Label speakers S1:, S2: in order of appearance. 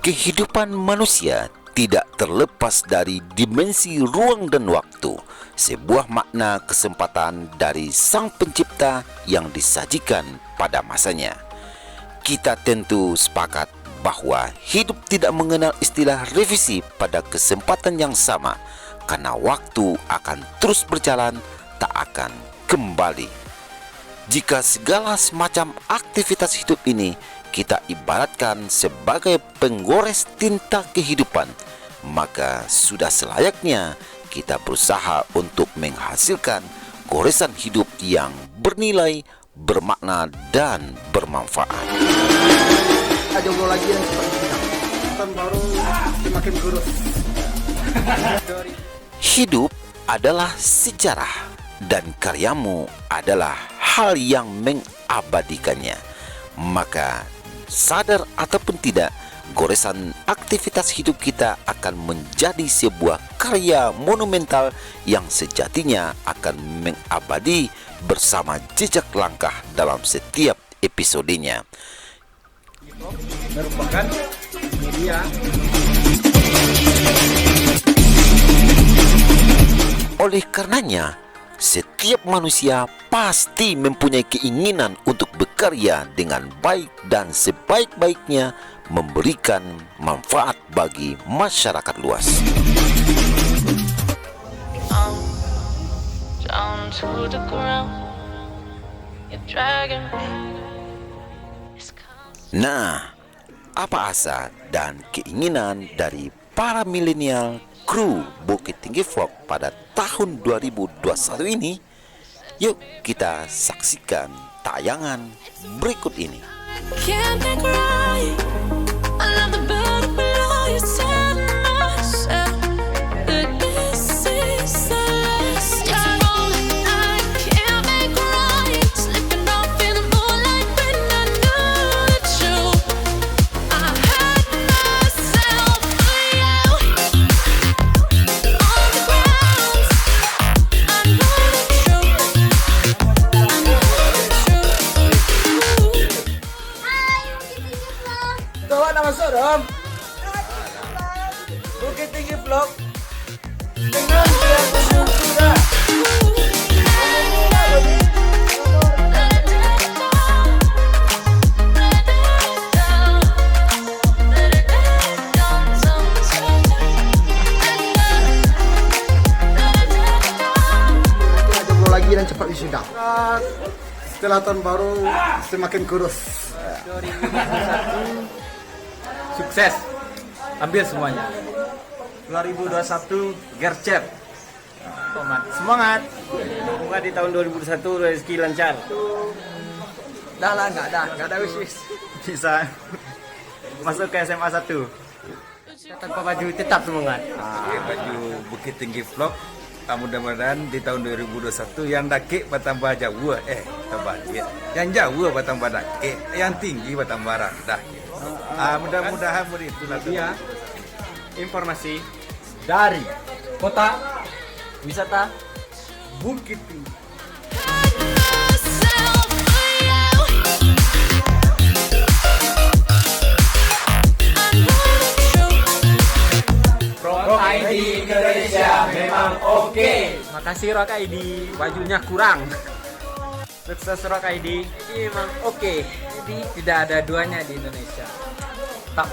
S1: Kehidupan manusia tidak terlepas dari dimensi ruang dan waktu, sebuah makna kesempatan dari Sang Pencipta yang disajikan pada masanya. Kita tentu sepakat bahwa hidup tidak mengenal istilah revisi pada kesempatan yang sama, karena waktu akan terus berjalan, tak akan kembali. Jika segala semacam aktivitas hidup ini kita ibaratkan sebagai penggores tinta kehidupan, maka sudah selayaknya kita berusaha untuk menghasilkan goresan hidup yang bernilai, bermakna, dan bermanfaat.
S2: Jomblo lagi yang seperti kita. Tahun baru semakin kurus.
S1: Hidup adalah sejarah, dan karyamu adalah hal yang mengabadikannya. Maka sadar ataupun tidak, goresan aktivitas hidup kita akan menjadi sebuah karya monumental yang sejatinya akan mengabadi bersama jejak langkah dalam setiap episodenya.
S2: Merupakan media.
S1: Oleh karenanya, setiap manusia pasti mempunyai keinginan untuk bekerja dengan baik dan sebaik-baiknya memberikan manfaat bagi masyarakat luas. Nah, apa asa dan keinginan dari para milenial kru Bukit Tinggi Vlog pada tahun 2021 ini? Yuk kita saksikan tayangan berikut ini.
S2: Bawa nama Sodom. Bukit Tinggi Vlog. Dengan kreatif sudah. Jomblo lagi dan cepat wisuda. Setelah tahun baru semakin kurus.
S3: 2021 sukses, ambil semuanya.
S2: 2021 gercep.
S3: Semangat. Semoga di tahun 2021 rezeki lancar.
S2: Dah lah, nggak ada wish.
S3: Bisa masuk ke SMA 1. Tanpa baju tetap semangat.
S4: Pakai baju Bukit Tinggi Vlog. Mudah-mudahan di tahun 2021 yang dakik bertambah jauh, tambah yang jauh bertambah dakik, yang tinggi bertambah rendah. Mudah-mudahan begitu lah.
S3: Ya, informasi dari kota wisata
S2: Bukit Tinggi.
S3: Rock ID Indonesia memang oke. Makasih Rock ID, bajunya kurang. Sukses Rock ID, memang oke. Jadi tidak ada duanya di Indonesia. Tak.